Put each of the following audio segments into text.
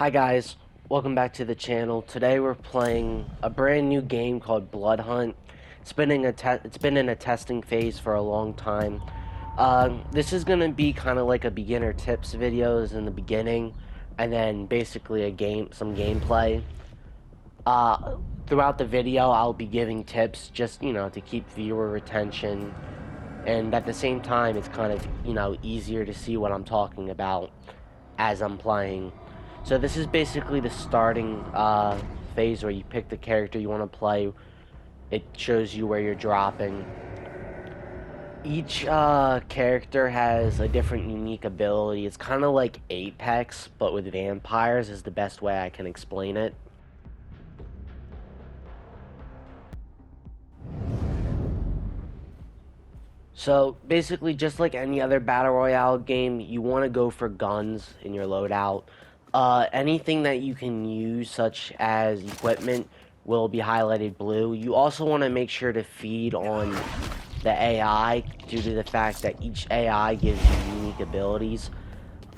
Hi guys, welcome back to the channel. Today we're playing a brand new game called Blood Hunt. It's been in a testing phase for a long time. This is gonna be kind of like a beginner tips videos in the beginning, and then basically some gameplay. Uh, Throughout the video, I'll be giving tips just to keep viewer retention, and at the same time, it's kind of easier to see what I'm talking about as I'm playing. So this is basically the starting phase where you pick the character you want to play. It shows you where you're dropping. Each character has a different unique ability. It's kind of like Apex, but with vampires is the best way I can explain it. So basically, just like any other battle royale game, you want to go for guns in your loadout. Anything that you can use, such as equipment, will be highlighted blue. You also want to make sure to feed on the AI due to the fact that each AI gives you unique abilities.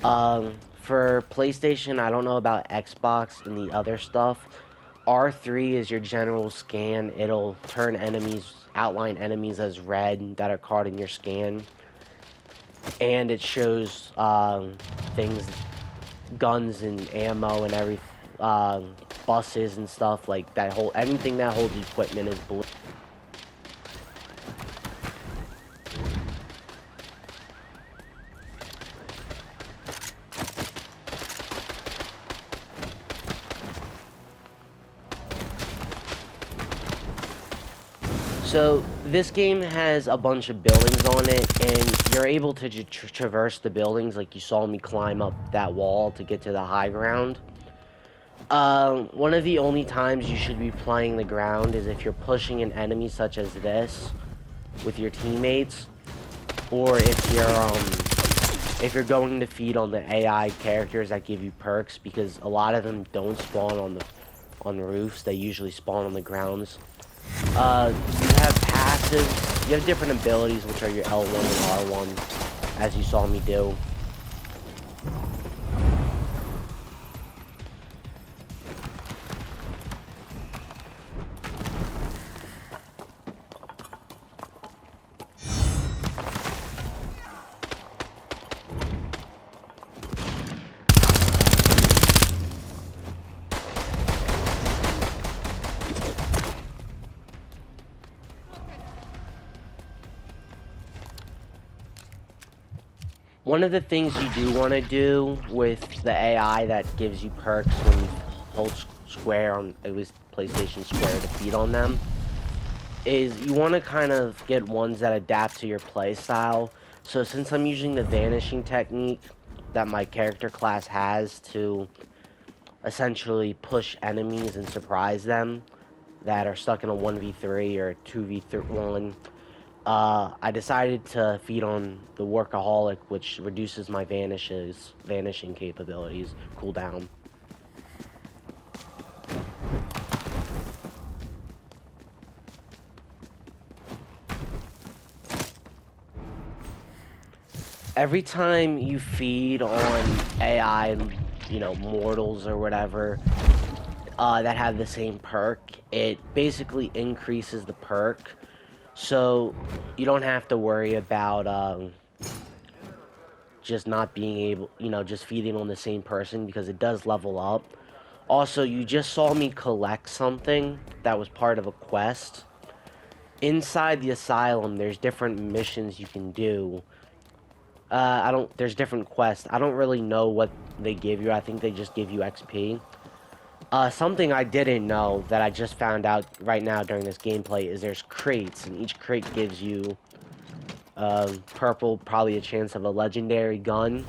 For PlayStation, I don't know about Xbox and the other stuff. R3 is your general scan. It'll outline enemies as red that are caught in your scan. And it shows things, guns and ammo and buses and stuff like that. Anything that holds equipment is blue. So this game has a bunch of buildings on it, and you're able to traverse the buildings like you saw me climb up that wall to get to the high ground. One of the only times you should be playing the ground is if you're pushing an enemy such as this with your teammates, or if you're going to feed on the AI characters that give you perks, because a lot of them don't spawn on the roofs. They usually spawn on the grounds. You have passives. You have different abilities, which are your L1 and R1, as you saw me do. One of the things you do want to do with the AI that gives you perks when you hold square on, at least PlayStation Square, to feed on them, is you want to kind of get ones that adapt to your play style. So since I'm using the vanishing technique that my character class has to essentially push enemies and surprise them that are stuck in a 1v3 or 2v1, I decided to feed on the Workaholic, which reduces my vanishing capabilities, cooldown. Every time you feed on AI, mortals or whatever, that have the same perk, it basically increases the perk. So you don't have to worry about just not being able, just feeding on the same person, because it does level up. Also, you just saw me collect something that was part of a quest. Inside the asylum, there's different missions you can do. There's different quests. I don't really know what they give you. I think they just give you XP. Something I didn't know that I just found out right now during this gameplay is there's crates, and each crate gives you purple, probably a chance of a legendary gun.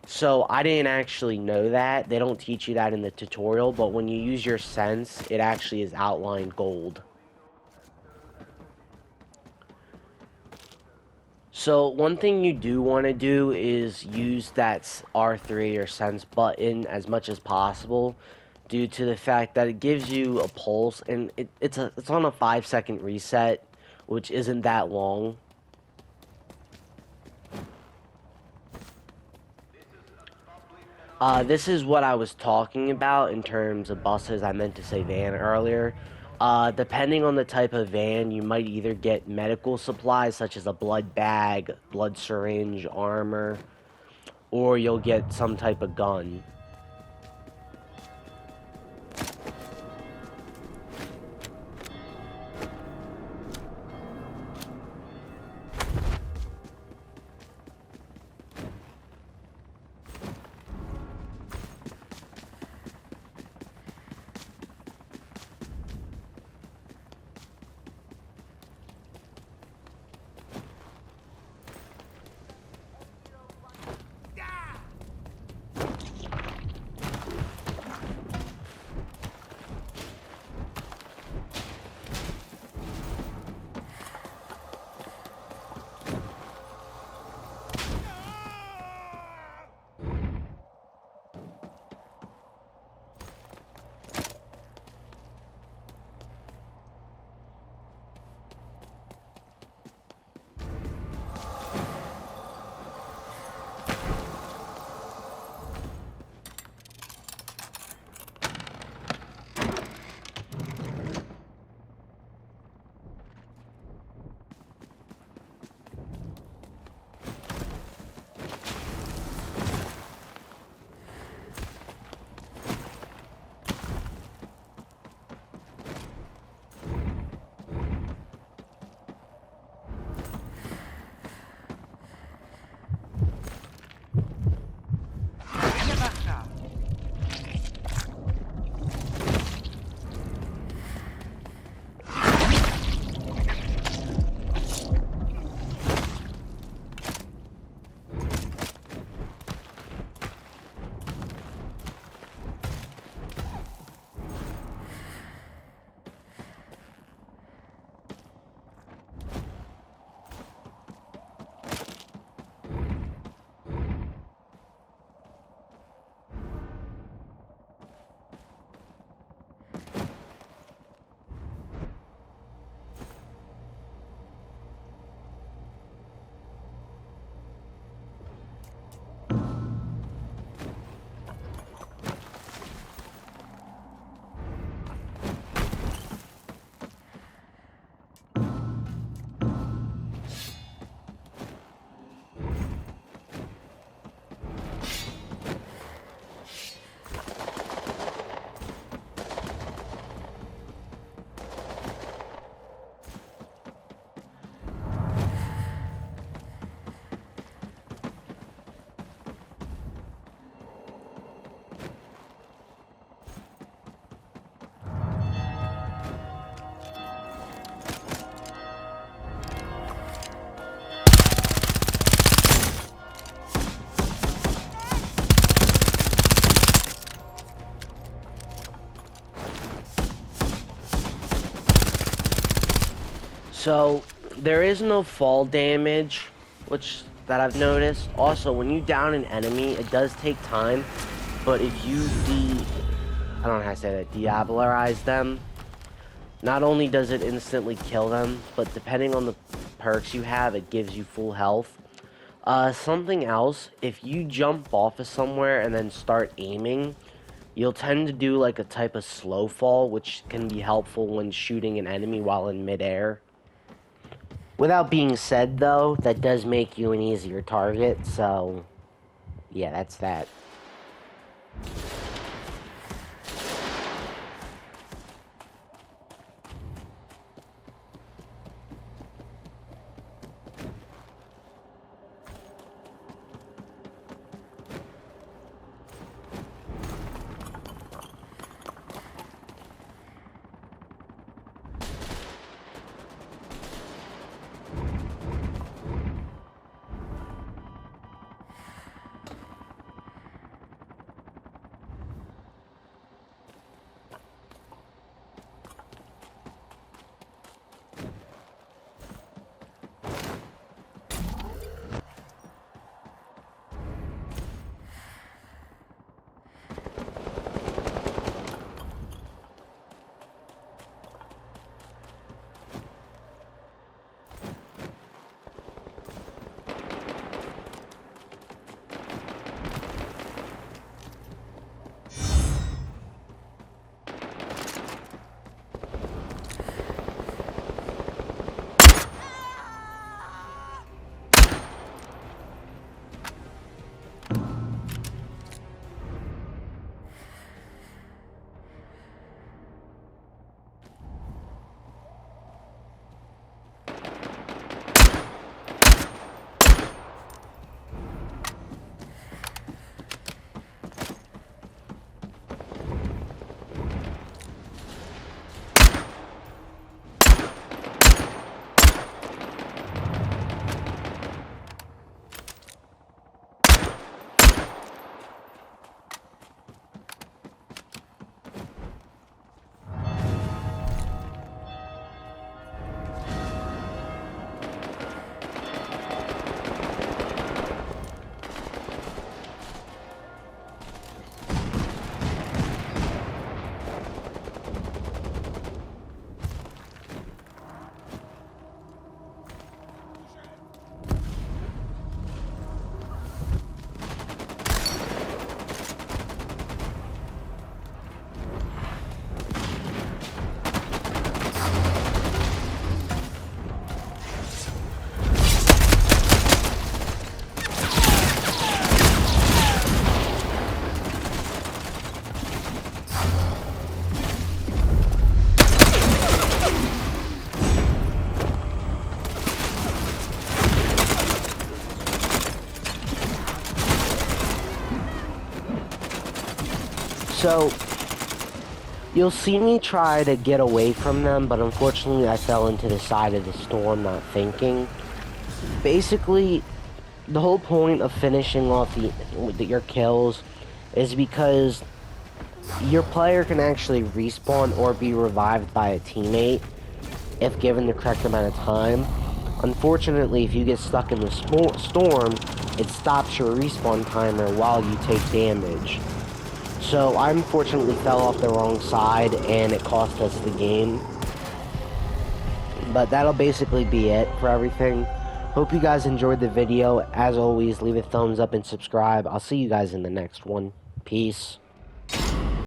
So I didn't actually know that. They don't teach you that in the tutorial, but when you use your sense, it actually is outlined gold. So one thing you do want to do is use that R3 or sense button as much as possible, due to the fact that it gives you a pulse, and it's on a 5-second reset, which isn't that long. This is what I was talking about in terms of buses. I meant to say van earlier. Depending on the type of van, you might either get medical supplies such as a blood bag, blood syringe, armor, or you'll get some type of gun. So there is no fall damage, which that I've noticed. Also, when you down an enemy, it does take time, but if you I don't know how to say that, diablerize them, not only does it instantly kill them, but depending on the perks you have, it gives you full health. Something else, if you jump off of somewhere and then start aiming, you'll tend to do like a type of slow fall, which can be helpful when shooting an enemy while in midair. Without being said, though, that does make you an easier target, so yeah, that's that. So, you'll see me try to get away from them, but unfortunately I fell into the side of the storm not thinking. Basically, the whole point of finishing off your kills is because your player can actually respawn or be revived by a teammate if given the correct amount of time. Unfortunately, if you get stuck in the storm, it stops your respawn timer while you take damage. So I unfortunately fell off the wrong side and it cost us the game. But that'll basically be it for everything. Hope you guys enjoyed the video. As always, leave a thumbs up and subscribe. I'll see you guys in the next one. Peace.